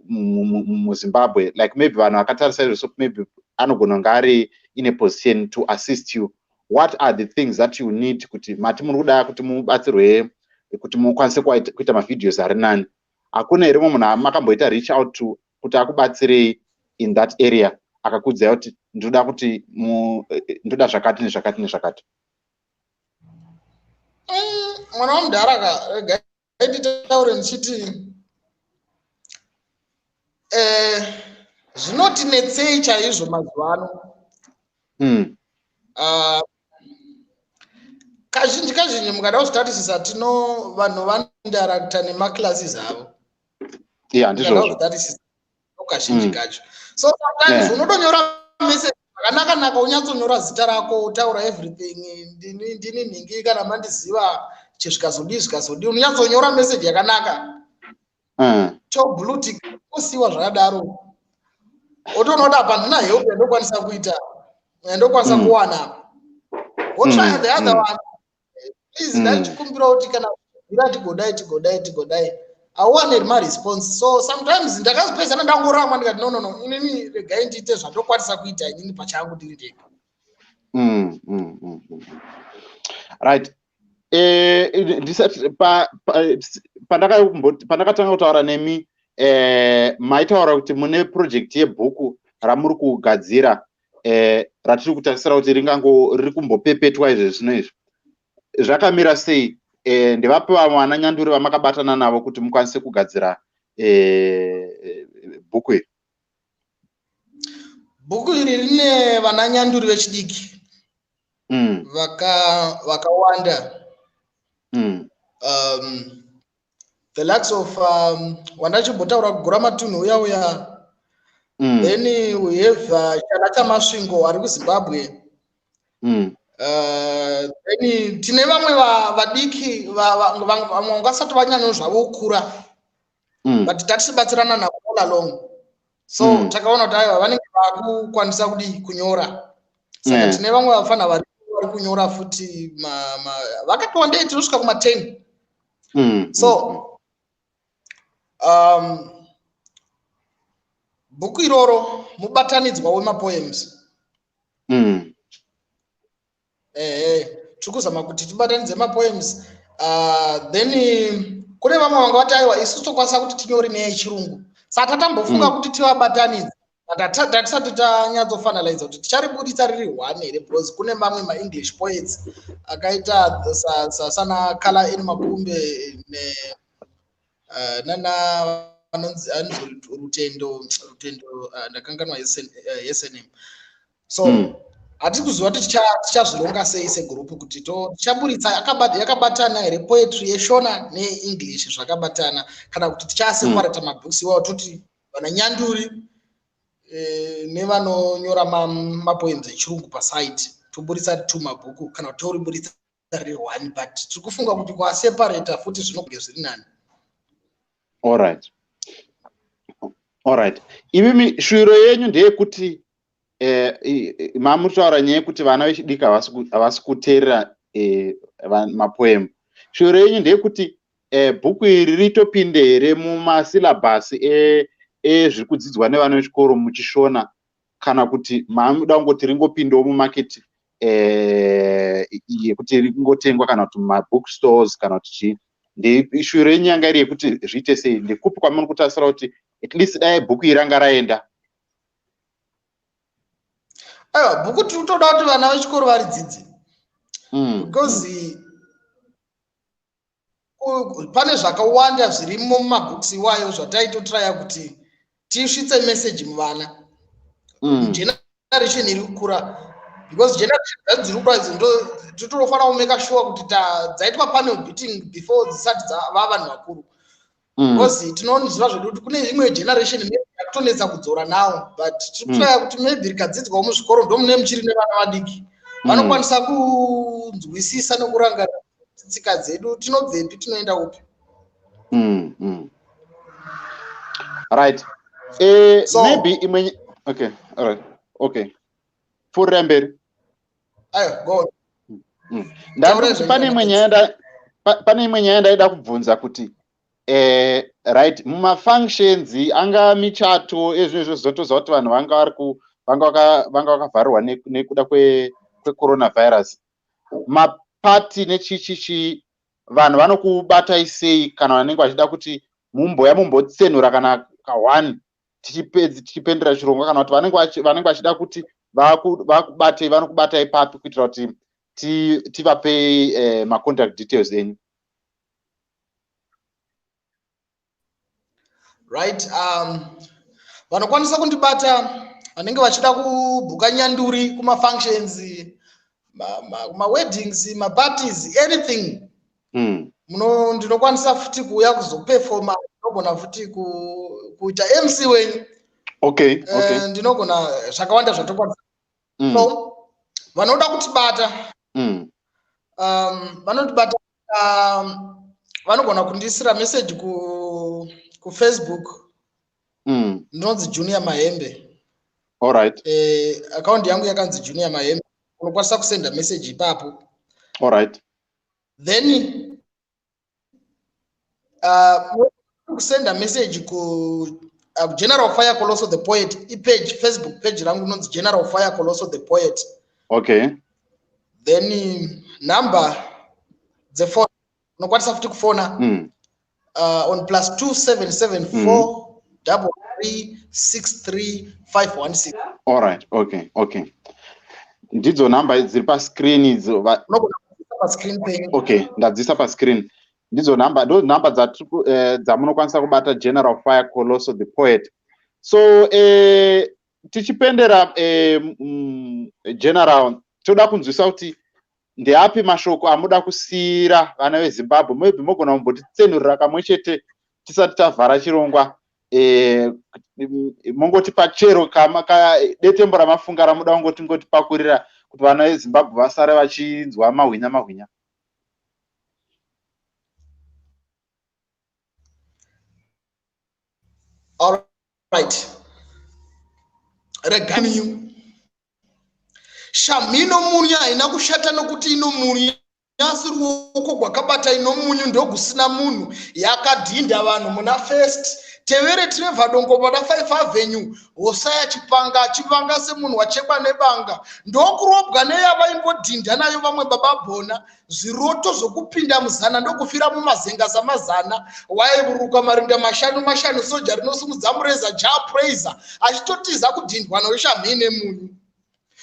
muZimbabwe, like maybe vanhu vakatarisa izvo so maybe anogona kunge ari in a position to assist you? What are the things that you need kuti mati muri kuda kuti mubatsirwe kuti mukwanise kuita mavideos ari nani? Hakuna here munhu makamboita reach out to kuti akubatsirei in that area akakudzai kuti ndoda kuti ndoda zvakati nezvakati nezvakati? Mwana wamudhara nditaure ndichiti zvinotinetsei chaizvo mazuva ano. Kazhinji mukada kuzvitarisisa vanhu vanoindarakta nemaclasses avo. Kazhinji kacho. So sometimes unotonyora message zvakanaka unyatsonyora zita rako utaura everything ndini nhingi kana mandiziva chezvikazodi unyatsonyora message yakanaka. Blue tick usiwa zvakadaro. Otonoda pandina help ndokwanisa kuita ndokwanisa kuwana. What try the other one? Please ndachikumbira kuti kana tigodai awane my response. So sometimes ndakazipesana ndangorama ndikati no inini regai ndiite zvandokwanisa kuita inini pachangu ndiri ndega. Right. Pandakatanga kutaura nemi maitaura kuti mune project yebhuku ramuri kugadzira ratiri kutarisira kuti riri kumbopepetwa izvo zvino izvo. Zvakamira sei ndivape vamwe ana Nyanduri vamakabatana navo kuti mukwanise kugadzira bhuku iri. Bhuku iri rine vana Nyanduri vechidiki vakawanda. The likes of wandachibotaura kugura matunhu uya. Then we have Chanata Masvingo ari kuZimbabwe. Then tine vamwe vadiki vamwe vangasati vanyanya zvavo kukura. But tatibatsirana navo all along. So takaona kuti aiwa vanenge vakukwanisa kudi kunyora. Saka tine vamwe vafana vari kunyora futi vakatowandei tinosvika kuma10. So bhuku iroro mubatanidzwa wemapoems. Tikuzama kuti tibatanidze mapoems. Then kune vamwe vanga vati aiwa isu tokwanisa kuti tinyore neyechirungu. Saka tatambofunga kuti tivabatanidze. Tatisati tanyatsofinalize kuti ticharibudisa riri 1 here because kune mamwe ma-English poets akaita sana Kala N Makumbe nana anonzi rutendo ndakanganwa yes name. So hatisi kuziva kuti tichazvironga sei segroup kuti tichaburitsa yakabatana here poetry yeshona neEnglish zvakabatana kana kuti tichaseparata mabooks iwawo toti vana Nyanduri nevanonyora mapoems echirungu paside toburitsa 2 mabhuku kana kuti toriburitsa riri 1 but tikufunga kuti kwaseparata futi zvinogona zviri nani. Alright. Imi shwiro yenyu ndeyekuti mamutaura nyaya yekuti vana vechidika havasi kuteerera mapoemu. Shwiro yenyu ndeyekuti bhuku iri ritopinde here mumasilabhasi zviri kudzidzwa nevana vechikoro muchishona kana kuti mamuda kungoti ringopindawo mumaketi yekuti ringotengwa kana kuti mumabook stores kana kuti chii. Shwiro yenyu yanga iri yekuti zviite sei? Ndekupi kwamuri kutasira kuti at least dai bhuku iri ranga raenda? Aiwa, bhuku tiri kutoda kuti vana vechikoro varidzidze. Because pane zvakawanda zvirimo mumabhooks iwayo zvataitotraya kuti tisvitse message muvana. Generation iri kukura. Because generation dziri kukura tinofanira kumeka sure kuti dzaitwa panel beating before dzisati dzava vanhu vakuru. Because tinoziva zvedu kuti kune imwe generation yakutonetsa kudzora nawo but tinotraya kuti maybe rikadzidzwawo muzvikoro ndomune muchiri nevana vadiki vanokwanisa kunzwisisa nokurangarira tsika dzedu tinobvepi tinoenda upi. Right. Maybe imwe okay. Furira mberi. Ayo, go. Ndakuti pane imwe nyaya ndaida kubvunza kuti right mumafunctions anga michato ezvizvo zvotoziva kuti vanhu vanga vakavharirwa nekuda kwecoronavirus. Mapati nechichichi vanhu vanokubatai sei kana vanenge vachida kuti mumbotsenura kana ka1 tichipendera chirongwa kana kuti vanenge vachida kuti vakubatei vanokubatai papi kuitira kuti tivapei macontact details enyu? Right. Vanokwanisa kundibata vanenge vachida kubhuka Nyanduri kumafunctions, weddings, parties, anything. Ndinokwanisa futi kuuya kuzoperforma, ndinogona futi kuita MC wenyu. Okay. Ndinogona zvakawanda zvatokwanisa. So vanoda kutibata vanotibata vanogona kundisira message ku Facebook. Ndinonzi Junior Mahembe. Alright. Account yangu yakanzi Junior Mahembe. Unokwanisa kusenda message ipapo. Alright. Then kusenda message ku General Fire Colloso the Poet page, Facebook page rangu nonzi General Fire Colloso the Poet. Okay. Then number the phone unokwanisa futi kufona on +2774 3363516. Alright. Okay. Ndidzo number dziri pa screen idzo. screen penyu. Okay, ndadzisa pa screen. Ndizo number dzamunokwanisa kubata General Fire Colloso the poet. So tichipendera General toda kunzwisa kuti ndeapi mashoko amuda kusiyira vana veZimbabwe. Maybe mogona kumbotitsenurira kamwe chete tisati tavhara chirongwa. Mongoti pachero kama detembo ramafunga ramuda ngoti pakurira kuti vana veZimbabwe vasare vachinzwa mahwinya. All right. Regani Shamino munya ina kushata nokuti ino munya ruoko gwakabata ino munyu ndogusina munhu yakadhinda vanhu muna first tevere Trevor dongo pada 5 Avenue hosaya chipanga semunhu wachekwa nebanga ndokurobwa neyavaimbodhinda nayo vamwe bababhona zviroto zvokupinda muzana ndokufira mumazenga samazana waiburuka marinda mashanu soja rinosimudza mureza japraiser achitotiza kudhindwa noShamine munyu.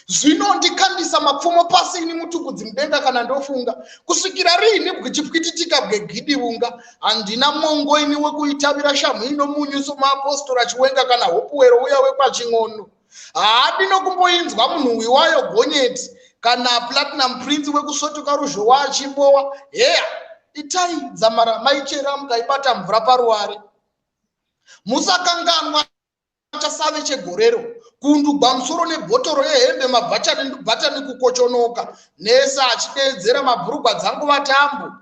Zvino ndikandisa mapfumo pasi ini mutukudzi mudenga kana ndofunga kusvikira rini kuchipwititika bwegidivunga handina mongo ini wekuitavira Shamine munyu somaapostoli chiwenga kana hopuwero uya wekwaching'ono haadi nokumboinzwa munhu wiwayo gonyeti kana platinum prince wekusotoka ruzhowa achimbowa heya itai dzamara maichera mukaibata mvura paruware musakanganwa chasave chegorero kundugwa musoro nebhotoro yehembe mabhatani kukochonoka nesa achidedzera mabhurugwa dzangu vatambo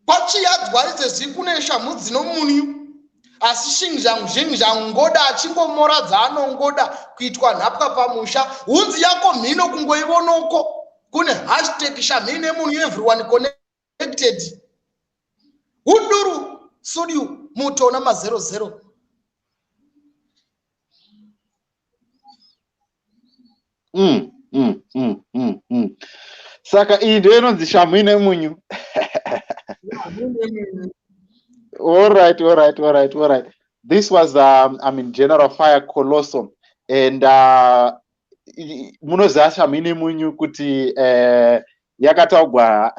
kwachiyadzwa idze zvikune shamu dzino munyu asi shinzhangu ngoda achingomora dzaanongoda kuitwa nhapwa pamusha hunzi yako mhino kungoivonoko kune #Shamine munyu everyone connected Nduru studio mutona ma00 Saka iyi ndio inonzi Shamine munyu. All right. This was General Fire Colloso and munoziva Shamine munyu kuti yakataugwa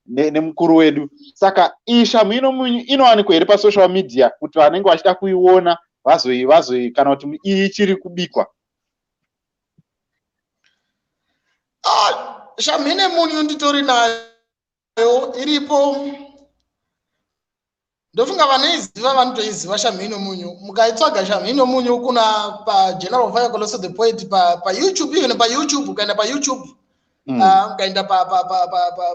nemukuru wedu. Saka iyi Shamine munyu inowanikwa here pa social media kuti vanenge vachida kuiona vazoi kana kuti ichiri kubikwa. Shamine munyu nditori nayo iripo ndofunga vaneiziva vanotoiziva Shamine munyu mukaitsvaga Shamine munyu kuna pa General Fire Colloso the poet pa YouTube even pa YouTube ukaenda pa YouTube ukaenda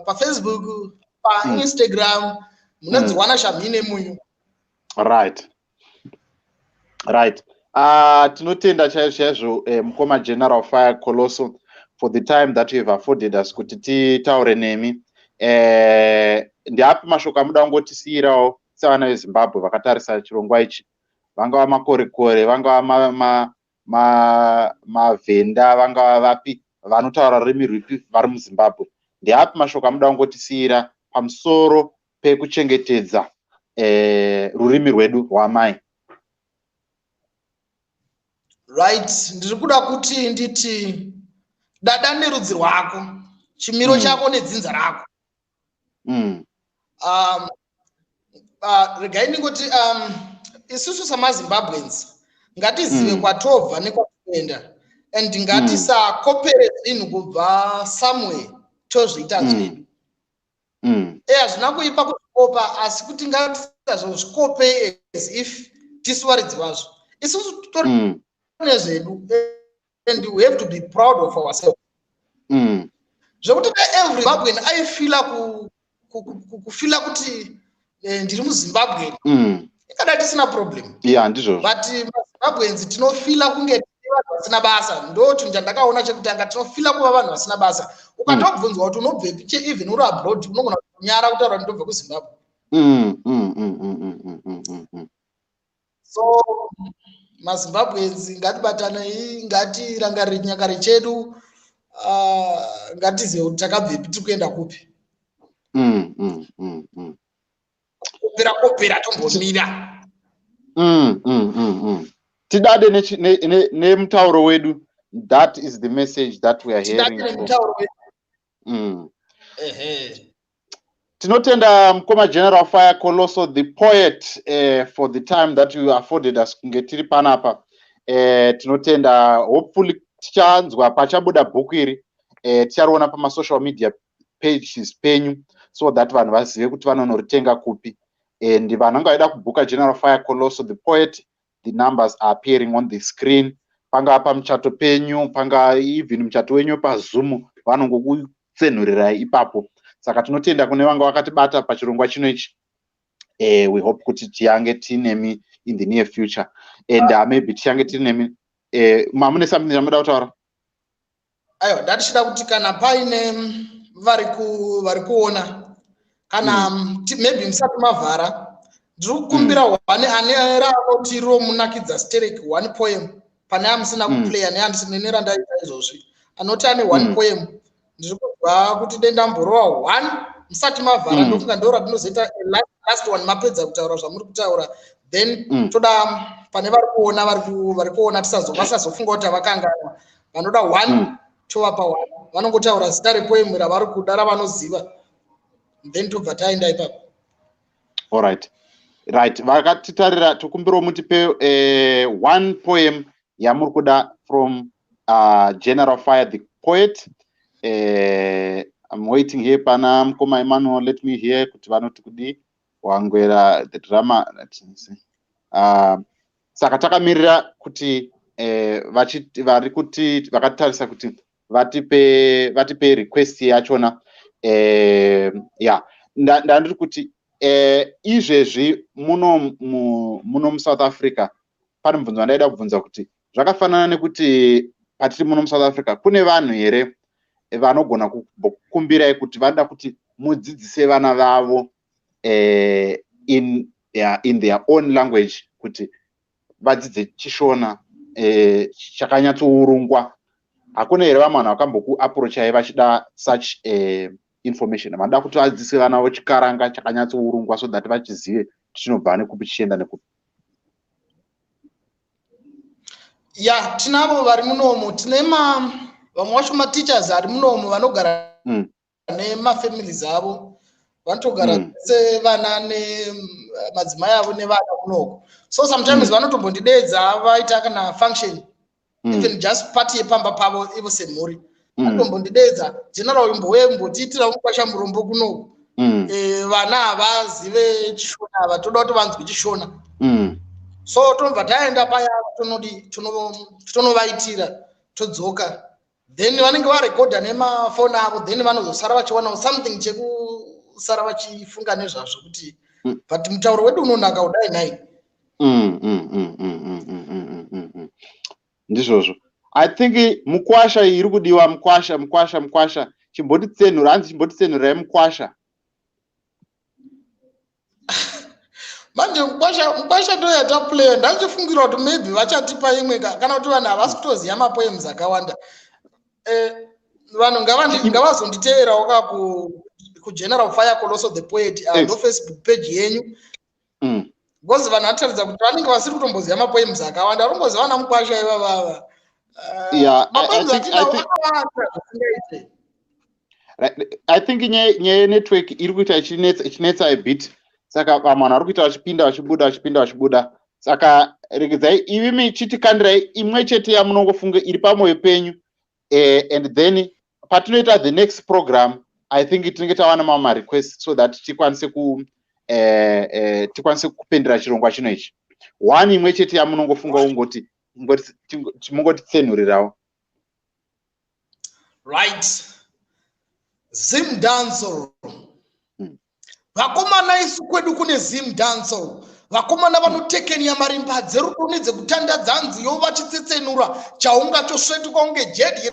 pa Facebook pa Instagram munodziwana Shamine munyu. Right. Tinotenda chaizvo mukoma General Fire Colloso for the time that you have afforded us kuti titaure nemi. Ndiapi mashoko amuda kungotisiyirawo sevana veZimbabwe vakatarisa chirongwa ichi, vangava makorekore, vangava mavhenda, vangava vapi vanotaura rurimi rwipi vari muZimbabwe. Ndiapi mashoko amuda kungotisiyira pamusoro pekuchengetedza rurimi rwedu rwamai? Right, ndiri kuda kuti nditi dada nerudzi rwako, chimiro chako nedzinza rako. Regai ndingoti isusu samaZimbabweans ngatizive kwatobva nekwatoenda and ngatisakopere zvinhu kubva somewhere tozviita zvedu. Hazvina kuipa kutikopa asi kuti ngatisazozvikope as if tisu varidzi vazvo. Isusu titori nezvedu and we have to be proud of ourselves. Zvekuti every Zimbabwean aifila kufila kuti ndiri muZimbabwe ikada tisina problem. Ndizvo. But maZimbabweans tinofila kunge vanhu vasina basa. Ndo chinhu chandakaona chekutanga tinofila kuva vanhu vasina basa. Ukatobvunzwa kuti unobvepi even uri abroad unogona kunyara kutaura kuti ndobve kuZimbabwe. So maZimbabweans ngatibatanei, ngatirangarire chinyakare chedu, ngatizive kuti takabvepi tiri kuenda kupi. Kopera tombomira. Tidade nemutauro wedu That is the message that we are hearing from. Tinotenda mkoma General Fire Colloso, the poet, for the time that you afforded us kunge tiri panapa. Tinotenda hopefully tichanzwa pachabuda bhuku iri tichariona pama social media pages penyu, so that vanhu vazive kuti vanonoritenga kupi. And vananga vaida kubhuka General Fire Colloso, the poet, the numbers are appearing on the screen. Panga pamuchato penyu, panga even muchato wenyu paZoom, vanongokutsenhurirai ipapo. Saka tinotenda kune vanga vakatibata pachirongwa chino ichi. We hope kuti tiange tinemi in the near future. And maybe tiange tinemi. Mamune something jamuda kutaura? Ayo, ndachida kuti kana paine vari kuona kana maybe musati mavhara, ndiri kukumbira one ane ranoti romunakidza stereki one poem pane amusina kuplaya neandisina ndaita izvozvi anoti ane one poem. Ndiri kubva kuti denda mborowa one musati mavhara, ndofunga ndo ratinozoita last one mapedza kutaura zvamuri kutaura, then toda pane vari kuona vasazofunga kuti havakangana, vanoda one tovapa one, vanongotaura zita repoem ravari kuda ravanoziva, then tobva taenda ipapo. Alright, right, vakatitarira tokumbirawo mutipe one poem yamuri kuda from General Fire the poet. I'm waiting here pana mkoma Emmanuel, let me hear kuti vanoti kudi wangwera the drama. Let's see. Saka takamirira kuti vari kuti vakatarisa kuti vatipe request yachona. Yeah, ndandiri kuti izvezvi muno muSouth Africa pane mubvunzo wandaida kubvunza kuti zvakafanana nekuti patiri muno muSouth Africa kune vanhu here vanogona kukumbirai kuti vanoda kuti mudzidzise vana vavo in their own language, kuti vadzidze chishona chakanyatsourungwa. Hakuna here vamwe vanhu vakambokuapproachai vachida such information? Vanoda kuti vadzidzise vana vavo chikaranga chakanyatsourungwa so that vachizive chinobva nekupi chichienda nekupi? Ya, tinavo vari munomo, tine vamwe vacho mateachers ari munomo vanogara nemafamilies avo, vanotogara se vana nemadzimai avo nevana kunoko. So sometimes vanotombondidedza vaita kana function, even just party yepamba pavo ivo semhuri, vanotombondidedza, General imbotiitira mukwasha murombo kunoko, vana havazive chishona ava, toda kuti vanzwe chishona. So tobva taenda paya tonovaitira todzoka, then vanenge varekodha nemafoni avo, then vanozosara vachiwana something chekusara vachifunga nezvazvo kuti but mutauro wedu unonaka kudai nai. Ndizvozvo. I think mukwasha iri kudiwa, mukwasha chimbotitsenhura, hanzi chimbotitsenhurai mukwasha. Manje mukwasha ndo yataplaya, ndachifungira kuti maybe vachatipa imwe kana kuti vanhu havasi kutoziva mapoems akawanda. Vanhu ngavazonditeerawo ka kuGeneral Fire Colloso the poet ndo Facebook page yenyu, because vanhu vataridza kuti vanenge vasiri kutomboziva mapoems akawanda, varongoziva namukwasha ivavava. I think nyaya network iri kuita ichinetsa a bit, saka vamwe vanhu vari kuita vachibuda. Saka regedzai ivimi chitikandirai imwe chete yamunongofunga iri pamwoyo penyu, and then patinoita the next program, I think tinenge tawana mamwe request so that tikwanise kupendera chirongwa chino ichi. One imwe chete yamunongofunga mungotitsenhurirawo. Right. Zim dancehall. Vakomana isu kwedu kune zim dancehall. Vakomana vanotekenia marimbadze rukuni dzekutandadza nziyo vachitsetsenura chaunga chosvetuka unge jedi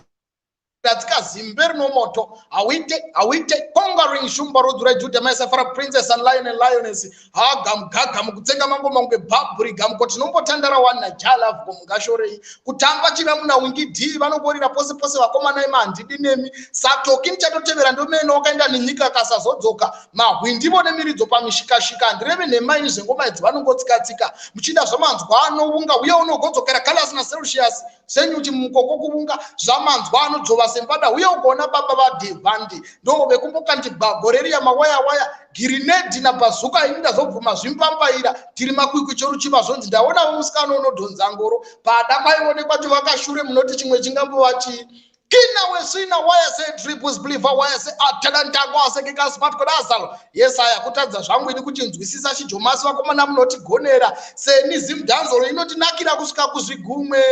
That's Zimber no moto. Awite conquering shumba rodura Judah Mesafara princess and lion and lioness. Gam kutsenga mango mango baburi gam kotinombo tandara wana jala gashore kutamba chimamuna wingi di vanogorira pose vakoma na imandi dinemi satoki mchatotevera ndomene wakaenda nenyika kasazodzoka mahwindivo nemiridzo pamishikashika ndireve nemaini zvengoma idzi vanongotsikatsika muchida zvamanzwa anounga uye unogodzokera Colors na Celsius senyuti mukoko kuvunga zvamanzwa anodzova sembada uye ukaona baba vadhevhandi ndo vekumbokanti bagoreri yamawaya girinedhi nabhazuka ini ndazobvuma zvimpambaira tiri makwikwi choruchiva zvonzi ndaonawo musikana unodhonza ngoro pada kwaionekwa kuti vakashure munoti chimwe chingambova chii Kina wesina waya se drip was believer waya se atalanta kwa se kika smart kodazalo yes aya kutadza zvangu ini kuchinzwisisa chijomasi vakomana munoti gonera se nizim danzo inoti nakira kusika kuzvigumwe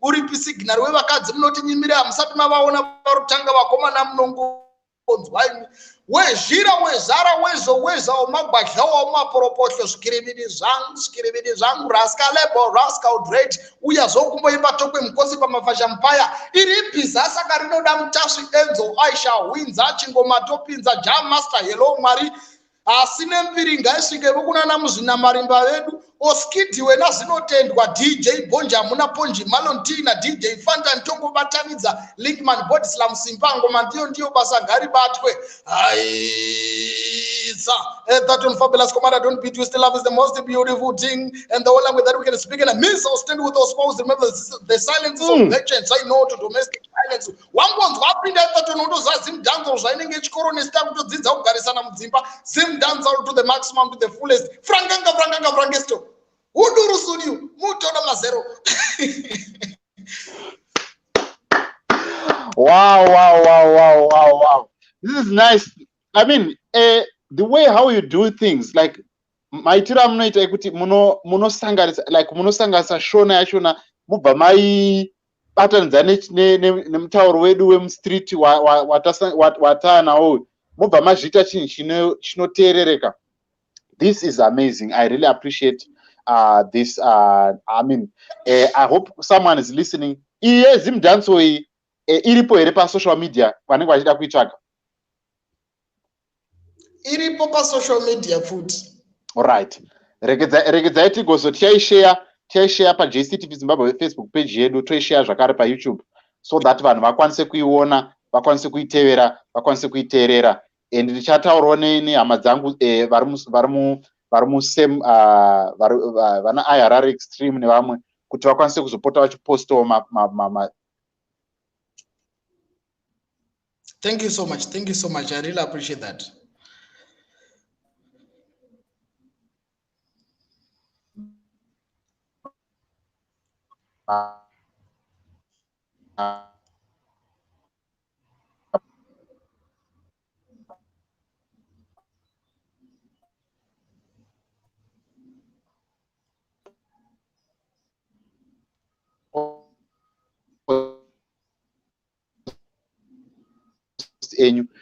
uri pisignal wevakadzi munoti nyimira musati mavaona varutanga vakomana munongo konzwaini wezhira wezara wezoweza omagwadlawo omaporopohlo zvikiriviri zvangu raska lebo raska udred uya zokumboimba tokwe mukosi pamafasha mpaya iri bhiza saka rinoda mutasvi enzo aisha winza chingoma topinza jam master hello mwari asi nembiri ngaisvike vokunana muzvinamarimba vedu oskidiwe nazinotendwa dj bonja hamuna ponji malonti nadj fanta ntongobatanidza linkman bodislam simpango mandiyo basa gari batwe aisa that one fabulous commander don't beat you still love is the most beautiful thing and the whole language that we can speak in a midst or stand with our spouse remember the silence of vengeance I know to domestic violence wangonzwa apinda that one undozazi mdanzo zvainenge chikoro nesita kutodzidza kugarisana mudzimba dance out to the maximum, to the fullest. Frangesto. Uduru studio. Mutona mazero. Wow. This is nice. I mean, the way how you do things, like maitira munoita ekuti munosanganisa like munosanganisa shona yachona mubva mai batanidza nemutauro wedu wemustreet watanawo mubva mazviita chinhu chinoteerereka. This is amazing. I really appreciate this. I mean, I hope someone is listening. Iye zimdanso iripo here pa social media vanenge vachida kuitsvaga. Iripo pa social media futi. Alright. Regedzai tigozo tiaishare pa JCTV Zimbabwe Facebook page yedu, toishare zvakare pa YouTube so that vanhu vakwanise kuiona, vakwanise kuitevera, vakwanise kuiteerera. And ndichataurawo nehama dzangu vari same vana IRR extreme nevamwe kuti vakwanise kuzopota vachipostawo Thank you so much. I really appreciate that. enyu